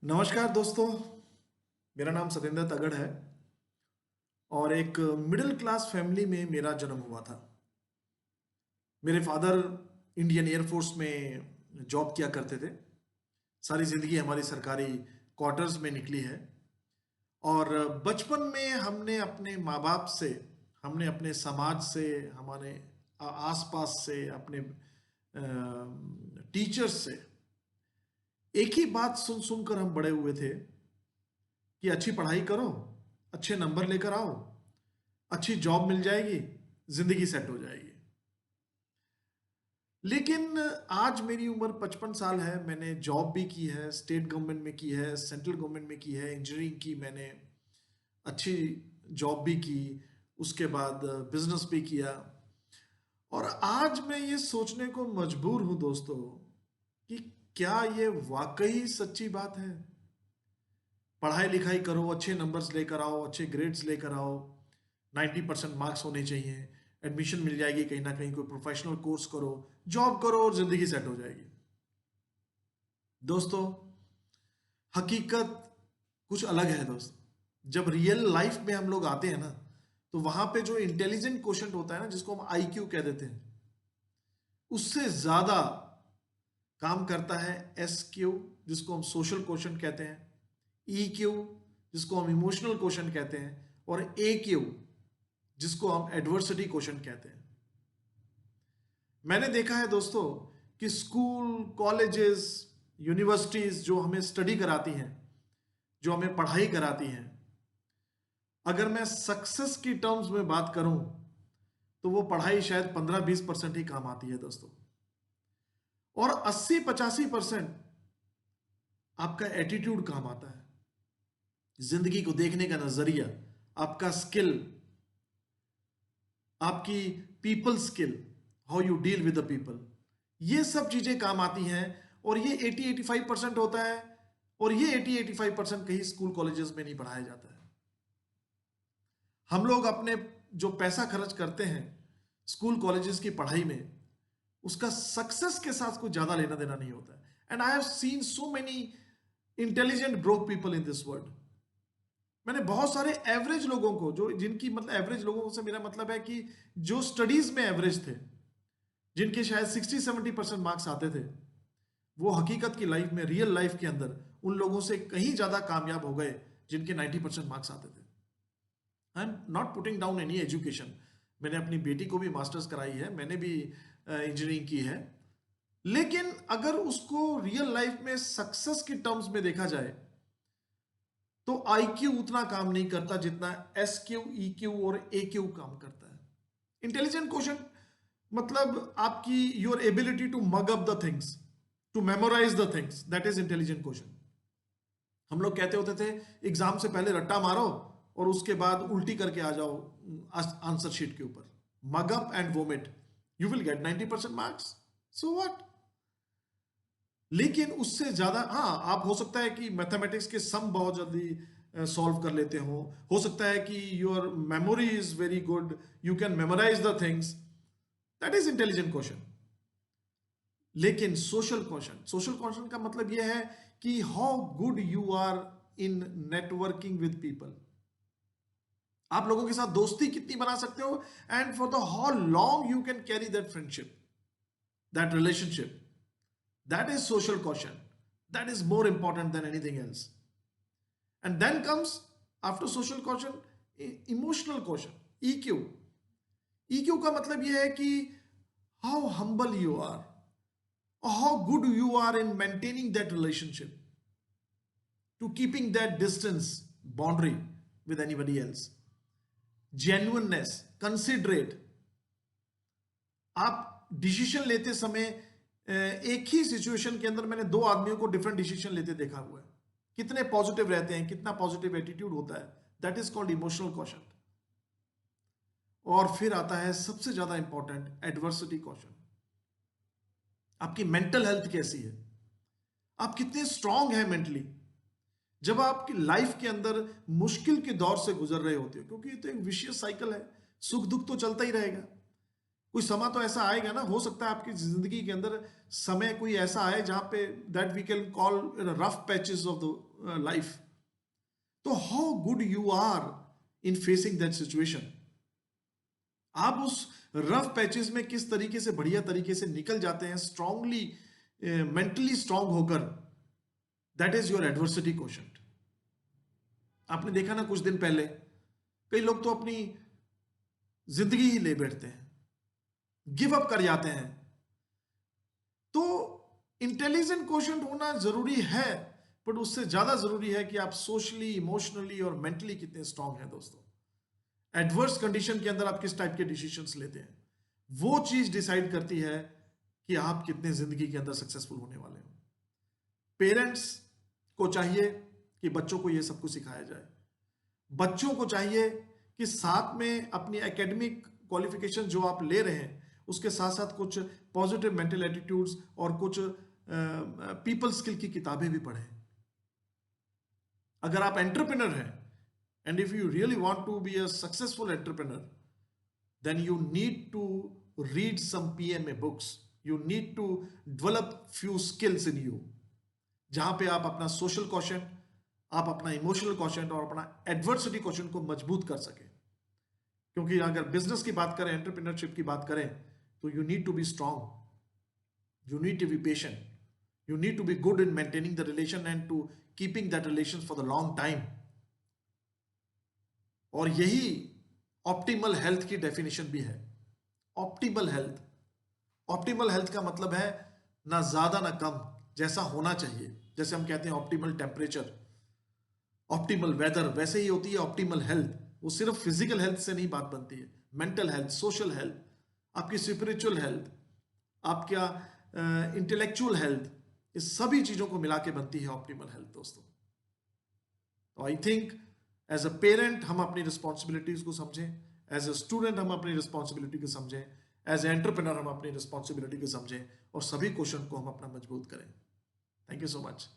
नमस्कार दोस्तों। मेरा नाम सतेंद्र तगड़ है और एक मिडिल क्लास फैमिली में मेरा जन्म हुआ था। मेरे फादर इंडियन एयरफोर्स में जॉब किया करते थे। सारी ज़िंदगी हमारी सरकारी क्वार्टर्स में निकली है और बचपन में हमने अपने माँ बाप से, हमने अपने समाज से, हमारे आसपास से, अपने टीचर्स से एक ही बात सुन सुनकर हम बड़े हुए थे कि अच्छी पढ़ाई करो, अच्छे नंबर लेकर आओ, अच्छी जॉब मिल जाएगी, जिंदगी सेट हो जाएगी। लेकिन आज मेरी उम्र 55 साल है। मैंने जॉब भी की है, स्टेट गवर्नमेंट में की है, सेंट्रल गवर्नमेंट में की है, इंजीनियरिंग की मैंने, अच्छी जॉब भी की, उसके बाद बिजनेस भी किया। और आज मैं ये सोचने को मजबूर हूं दोस्तों कि क्या ये वाकई सच्ची बात है? पढ़ाई लिखाई करो, अच्छे नंबर्स लेकर आओ, अच्छे ग्रेड्स लेकर आओ, 90% मार्क्स होने चाहिए, एडमिशन मिल जाएगी कहीं ना कहीं, कोई प्रोफेशनल कोर्स करो, जॉब करो और जिंदगी सेट हो जाएगी। दोस्तों, हकीकत कुछ अलग है दोस्त। जब रियल लाइफ में हम लोग आते हैं ना, तो वहां पे जो इंटेलिजेंट क्वेश्चन होता है ना, जिसको हम आईक्यू कह देते हैं, उससे ज्यादा काम करता है एस क्यू, जिसको हम सोशल क्वेश्चन कहते हैं, ई क्यू, जिसको हम इमोशनल क्वेश्चन कहते हैं, और ए क्यू, जिसको हम एडवर्सिटी क्वेश्चन कहते हैं। मैंने देखा है दोस्तों कि स्कूल, कॉलेजेस, यूनिवर्सिटीज जो हमें स्टडी कराती हैं, जो हमें पढ़ाई कराती हैं, अगर मैं सक्सेस की टर्म्स में बात करूं तो वो पढ़ाई शायद 15-20% ही काम आती है दोस्तों। और 80-85% आपका एटीट्यूड काम आता है, जिंदगी को देखने का नजरिया, आपका स्किल, आपकी people skill, how you deal with the people, ये सब चीजें काम आती हैं। और ये 80-85% होता है, और ये 80-85% कहीं स्कूल कॉलेजेस में नहीं पढ़ाया जाता है। हम लोग अपने जो पैसा खर्च करते हैं स्कूल कॉलेजेस की पढ़ाई में, उसका सक्सेस के साथ कुछ ज्यादा लेना देना नहीं होता है। And I have seen so many intelligent broke people in this world. मैंने बहुत सारे एवरेज लोगों को, जो जिनकी मतलब, एवरेज लोगों से मेरा मतलब है कि जो स्टडीज में एवरेज थे, जिनके शायद 60-70% मार्क्स आते थे, वो हकीकत की लाइफ में, रियल लाइफ के अंदर उन लोगों से कहीं ज्यादा कामयाब हो गए जिनके 90% मार्क्स आते थे। I am not putting down any education. मैंने अपनी बेटी को भी मास्टर्स कराई है, मैंने भी इंजीनियरिंग की है। लेकिन अगर उसको रियल लाइफ में सक्सेस की टर्म्स में देखा जाए तो आईक्यू उतना काम नहीं करता जितना एस क्यू, ई क्यू और ए क्यू काम करता है। इंटेलिजेंट क्वेश्चन मतलब आपकी your ability to mug up the things, to memorise the things, that is intelligent question. हम लोग कहते होते थे एग्जाम से पहले रट्टा मारो और उसके बाद उल्टी करके आ जाओ आंसर शीट के ऊपर, mug up and vomit, you will get 90% marks, so what. लेकिन उससे ज्यादा, हाँ, आप हो सकता है कि मैथमेटिक्स के सम बहुत जल्दी सॉल्व कर लेते हो सकता है कि your memory is very good, you can memorise the things, that is intelligent question. लेकिन सोशल क्वेश्चन का मतलब यह है कि how good you are in networking with people, आप लोगों के साथ दोस्ती कितनी बना सकते हो, and for the how long you can carry that friendship, that relationship, that is social quotient, that is more important than anything else. And then comes, after social quotient, emotional quotient, EQ. EQ का मतलब यह है कि how humble you are, or how good you are in maintaining that relationship, to keeping that distance boundary with anybody else. Genuineness, considerate, आप decision लेते समय, एक ही situation के अंदर मैंने दो आदमियों को डिफरेंट डिसीजन लेते देखा हुआ है, कितने पॉजिटिव रहते हैं, कितना पॉजिटिव एटीट्यूड होता है, that is called emotional question. और फिर आता है सबसे ज्यादा इंपॉर्टेंट, एडवर्सिटी क्वेश्चन। आपकी मेंटल हेल्थ कैसी है, आप कितने स्ट्रांग हैं मेंटली, जब आपकी लाइफ के अंदर मुश्किल के दौर से गुजर रहे होते हो, क्योंकि ये तो एक विशियस साइकिल है, सुख दुख तो चलता ही रहेगा। कोई समा तो ऐसा आएगा ना, हो सकता है आपकी जिंदगी के अंदर समय कोई ऐसा आए जहां पे that we can call rough patches of the life. तो how good you are in facing that situation, आप उस रफ पैचेस में किस तरीके से बढ़िया तरीके से निकल जाते हैं स्ट्रांगली, मेंटली स्ट्रांग होकर, that is your adversity quotient. आपने देखा ना कुछ दिन पहले कई लोग तो अपनी जिंदगी ही ले बैठते हैं, गिव अप कर जाते हैं। तो इंटेलिजेंट क्वोशंट होना जरूरी है, बट उससे ज्यादा जरूरी है कि आप सोशली, इमोशनली और मेंटली कितने स्ट्रांग हैं दोस्तों। एडवर्स कंडीशन के अंदर आप किस टाइप के डिसीजंस लेते हैं, वो चीज डिसाइड करती है कि आप कितने जिंदगी के अंदर सक्सेसफुल होने वाले हो। पेरेंट्स को चाहिए कि बच्चों को ये सब कुछ सिखाया जाए। बच्चों को चाहिए कि साथ में अपनी एकेडमिक क्वालिफिकेशन जो आप ले रहे हैं उसके साथ साथ कुछ पॉजिटिव मेंटल एटीट्यूड्स और कुछ पीपल स्किल की किताबें भी पढ़ें। अगर आप एंटरप्रेन्योर हैं and if you really want to be a successful entrepreneur, then you need to read some PMA books. You need to develop few skills in you, जहां पे आप अपना सोशल क्वेश्चन, आप अपना इमोशनल क्वेश्चन और अपना adversity question को मजबूत कर सके। क्योंकि अगर बिजनेस की बात करें, एंटरप्रेन्योरशिप की बात करें, तो you need to be strong, you need to be patient, you need to be good in maintaining the relation and to keeping that relation for the long time. और यही ऑप्टिमल हेल्थ की definition भी है। Optimal health, optimal health का मतलब है ना ज्यादा ना कम, जैसा होना चाहिए। जैसे हम कहते हैं ऑप्टिमल टेम्परेचर, ऑप्टिमल वेदर, वैसे ही होती है ऑप्टिमल हेल्थ। वो सिर्फ फिजिकल हेल्थ से नहीं बात बनती है, मेंटल हेल्थ, सोशल हेल्थ, आपकी स्पिरिचुअल हेल्थ, आपका इंटेलेक्चुअल हेल्थ, इस सभी चीजों को मिला के बनती है ऑप्टिमल हेल्थ दोस्तों। तो I think as a parent हम अपनी रिस्पॉन्सिबिलिटीज को समझें, एज अ स्टूडेंट हम अपनी रिस्पॉन्सिबिलिटी को समझें, एज ए एंटरप्रेन्योर हम अपनी रिस्पॉन्सिबिलिटी को समझें और सभी क्वेश्चन को हम अपना मजबूत करें। Thank you so much.